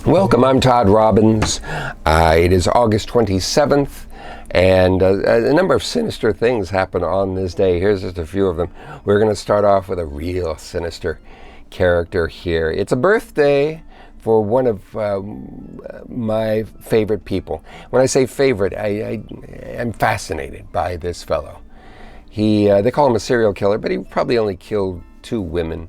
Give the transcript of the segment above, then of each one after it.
Welcome, I'm Todd Robbins. It is August 27th, and a number of sinister things happen on this day. Here's just a few of them. We're going to start off with a real sinister character here. It's a birthday for one of my favorite people. When I say favorite, I am fascinated by this fellow. They call him a serial killer, but he probably only killed 2 women.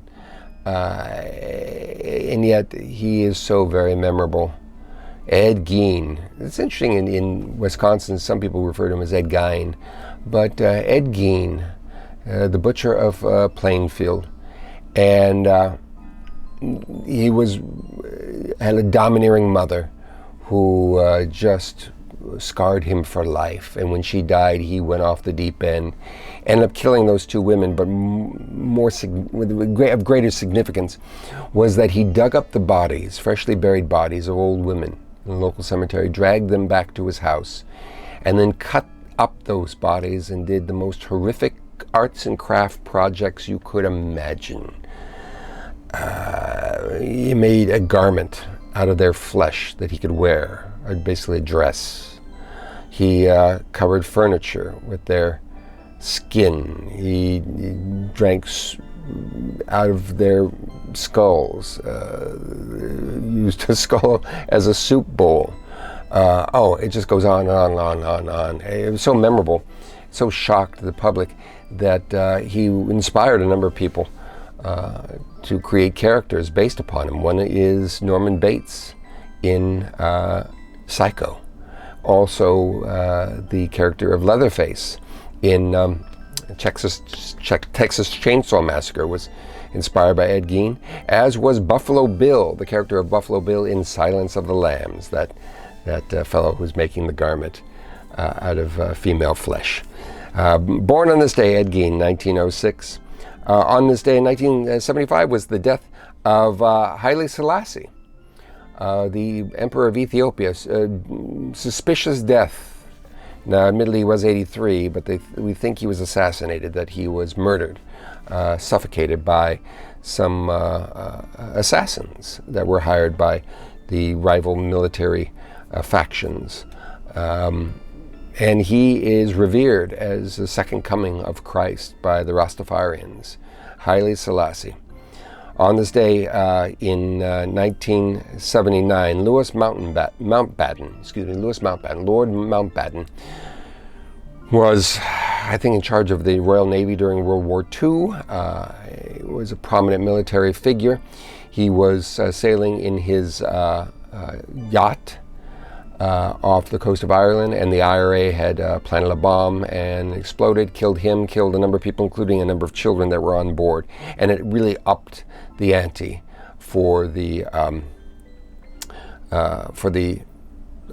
And yet he is so very memorable. Ed Gein. It's interesting, in Wisconsin, some people refer to him as Ed Gein, but Ed Gein, the butcher of Plainfield, and he had a domineering mother who just scarred him for life. And when she died, he went off the deep end, ended up killing those 2 women. But of greater significance was that he dug up the bodies, freshly buried bodies of old women in the local cemetery, dragged them back to his house, and then cut up those bodies and did the most horrific arts and craft projects you could imagine. He made a garment out of their flesh that he could wear, or basically a dress. He covered furniture with their skin. He drank out of their skulls, used a skull as a soup bowl. It just goes on and on and on and on and on. It was so memorable, so shocked the public that he inspired a number of people to create characters based upon him. One is Norman Bates in Psycho. Also, the character of Leatherface in Texas Chainsaw Massacre was inspired by Ed Gein, as was Buffalo Bill, the character of Buffalo Bill in Silence of the Lambs, that fellow who's making the garment out of female flesh. Born on this day, Ed Gein, 1906. On this day in 1975 was the death of Haile Selassie, the Emperor of Ethiopia. Suspicious death. Now, admittedly, he was 83, but we think he was assassinated, that he was murdered, suffocated by some assassins that were hired by the rival military factions. And he is revered as the second coming of Christ by the Rastafarians, Haile Selassie. On this day in 1979, Lord Mountbatten was, I think, in charge of the Royal Navy during World War II. He was a prominent military figure. He was sailing in his yacht off the coast of Ireland, and the IRA had planted a bomb and exploded, killed a number of people, including a number of children that were on board. And it really upped the ante for the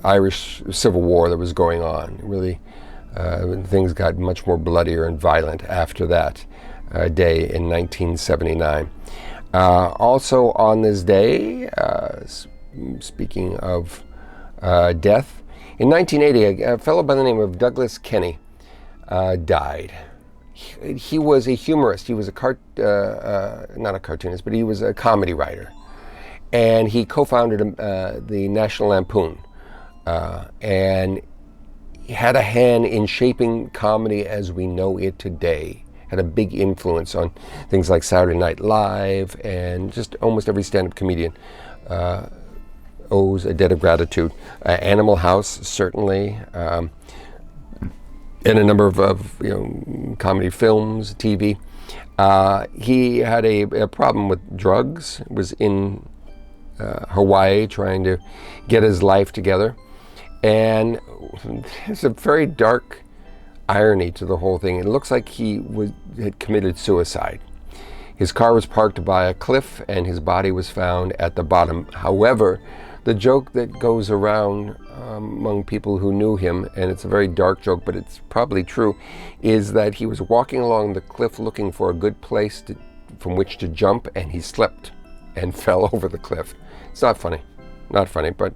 Irish Civil War that was going on. Really, things got much more bloodier and violent after that day in 1979. Also on this day, speaking of death, in 1980, a fellow by the name of Douglas Kenney died. He was a humorist. He was not a cartoonist, but he was a comedy writer. And he co-founded the National Lampoon. And he had a hand in shaping comedy as we know it today. Had a big influence on things like Saturday Night Live, and just almost every stand-up comedian owes a debt of gratitude. Animal House, certainly. In a number of comedy films, TV. He had a problem with drugs, was in Hawaii trying to get his life together. And there's a very dark irony to the whole thing. It looks like he had committed suicide. His car was parked by a cliff and his body was found at the bottom. However, the joke that goes around among people who knew him, and it's a very dark joke, but it's probably true, is that he was walking along the cliff looking for a good place from which to jump, and he slipped and fell over the cliff. It's not funny, but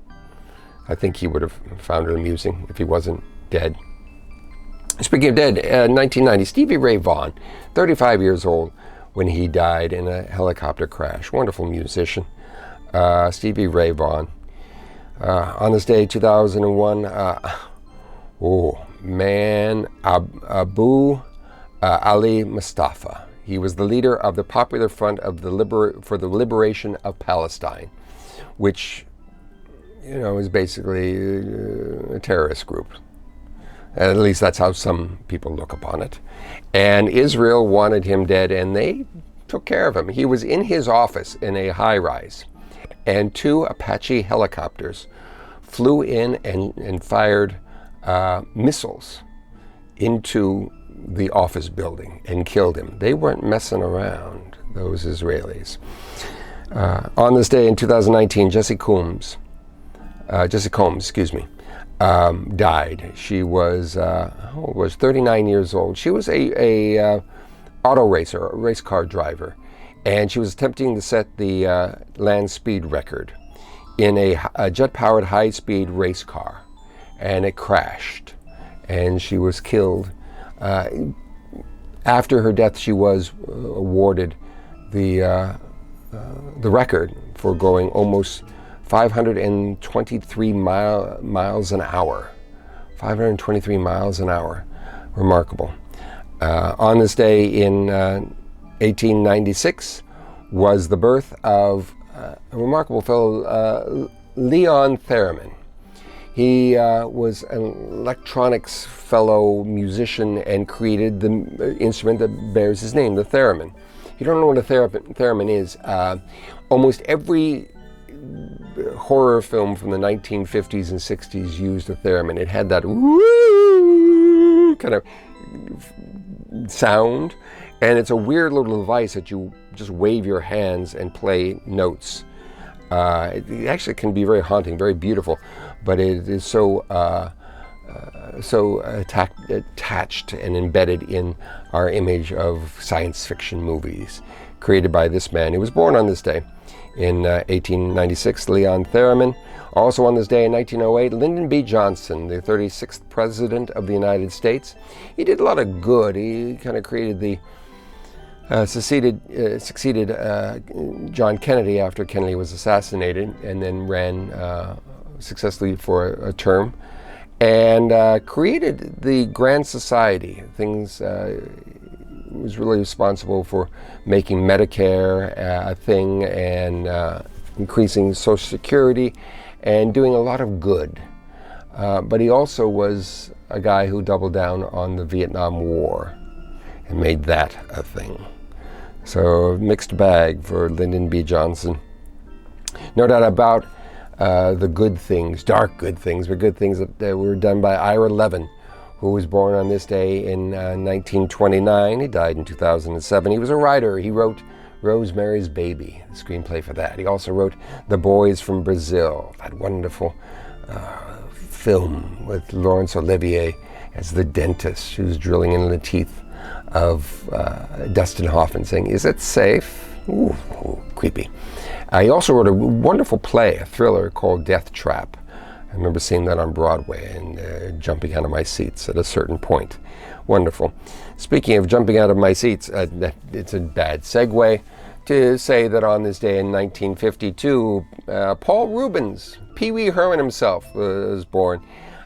I think he would have found it amusing if he wasn't dead. Speaking of dead, 1990, Stevie Ray Vaughan, 35 years old when he died in a helicopter crash. Wonderful musician. Stevie Ray Vaughan. On this day, 2001, Abu Ali Mustafa. He was the leader of the Popular Front for the Liberation of Palestine, which, is basically a terrorist group. At least that's how some people look upon it. And Israel wanted him dead, and they took care of him. He was in his office in a high-rise, and 2 Apache helicopters flew in and fired missiles into the office building and killed him. They weren't messing around, those Israelis. On this day in 2019, Jesse Combs, died. She was 39 years old. She was a auto racer, a race car driver, and she was attempting to set the land speed record in a jet-powered high-speed race car, and it crashed, and she was killed. After her death, she was awarded the record for going almost 523 miles an hour. 523 miles an hour. Remarkable. On this day in 1896 was the birth of a remarkable fellow, Leon Theremin. He was an electronics fellow musician and created the instrument that bears his name, the theremin. If you don't know what a theremin is, almost every horror film from the 1950s and 60s used a theremin. It had that woo kind of sound, and it's a weird little device that you just wave your hands and play notes. It actually can be very haunting, very beautiful, but it is so attached and embedded in our image of science fiction movies, created by this man. He was born on this day in 1896, Leon Theremin. Also on this day in 1908, Lyndon B. Johnson, the 36th President of the United States. He did a lot of good. He kind of created the succeeded John Kennedy after Kennedy was assassinated, and then ran successfully for a term, and created the Grand Society. Was really responsible for making Medicare a thing, and increasing Social Security, and doing a lot of good. But he also was a guy who doubled down on the Vietnam War and made that a thing. So mixed bag for Lyndon B. Johnson. No doubt about the good things, dark good things, but good things that were done by Ira Levin, who was born on this day in 1929. He died in 2007. He was a writer. He wrote Rosemary's Baby, the screenplay for that. He also wrote The Boys from Brazil, that wonderful film with Laurence Olivier as the dentist who's drilling in the teeth of Dustin Hoffman, saying, "Is it safe?" Ooh, creepy. He also wrote a wonderful play, a thriller called Death Trap. I remember seeing that on Broadway and jumping out of my seats at a certain point. Wonderful. Speaking of jumping out of my seats, it's a bad segue to say that on this day in 1952, Paul Rubens, Pee Wee Herman himself, was born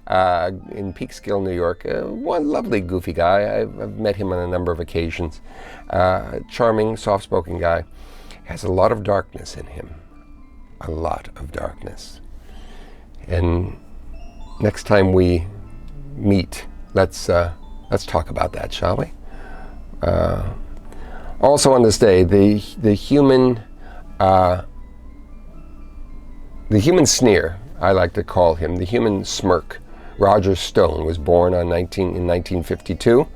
in Peekskill, New York. One lovely, goofy guy. I've met him on a number of occasions. Charming, soft-spoken guy. Has a lot of darkness in him. A lot of darkness. And next time we meet, let's talk about that, shall we? Also on this day, the human sneer, I like to call him, the human smirk, Roger Stone, was born in 1952.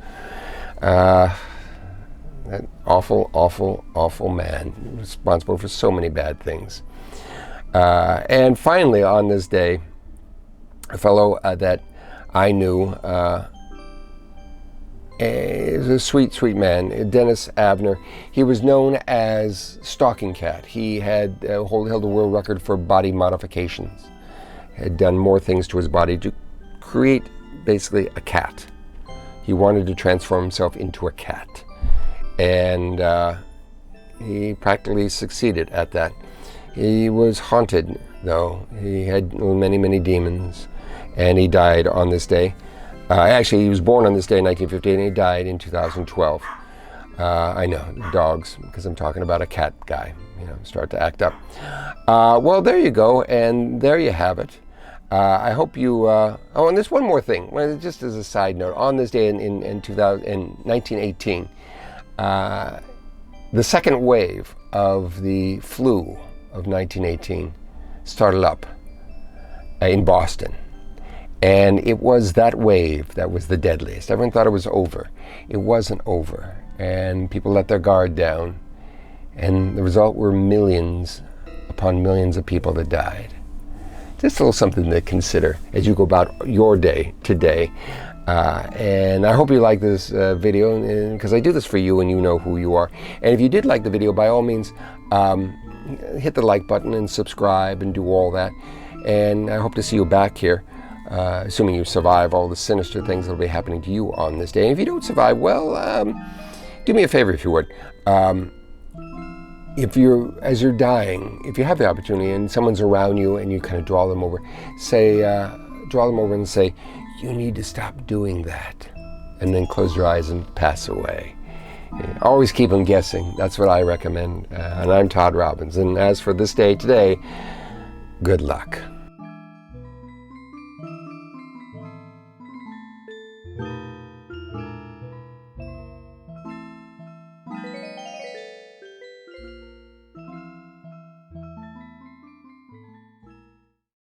That awful man, responsible for so many bad things. And finally, on this day, a fellow that I knew, is a sweet man, Dennis Abner. He was known as Stalking Cat. He had held the world record for body modifications. Had done more things to his body to create basically a cat. He wanted to transform himself into a cat. And he practically succeeded at that. He was haunted, though. He had many, many demons, and he died on this day. Actually, he was born on this day in 1958, and he died in 2012. I know, dogs, because I'm talking about a cat guy, start to act up. Well, there you go, and there you have it. I hope you, and there's one more thing, just as a side note. On this day in 1918, the second wave of the flu of 1918 started up in Boston. And it was that wave that was the deadliest. Everyone thought it was over. It wasn't over. And people let their guard down. And the result were millions upon millions of people that died. Just a little something to consider as you go about your day today. And I hope you like this video, because I do this for you and you know who you are. And if you did like the video, by all means, hit the like button and subscribe and do all that. And I hope to see you back here. Assuming you survive all the sinister things that will be happening to you on this day. And if you don't survive, well, do me a favor if you would. As you're dying, if you have the opportunity and someone's around you and you kind of draw them over and say, you need to stop doing that. And then close your eyes and pass away. Always keep them guessing. That's what I recommend. And I'm Todd Robbins. And as for this day today, good luck.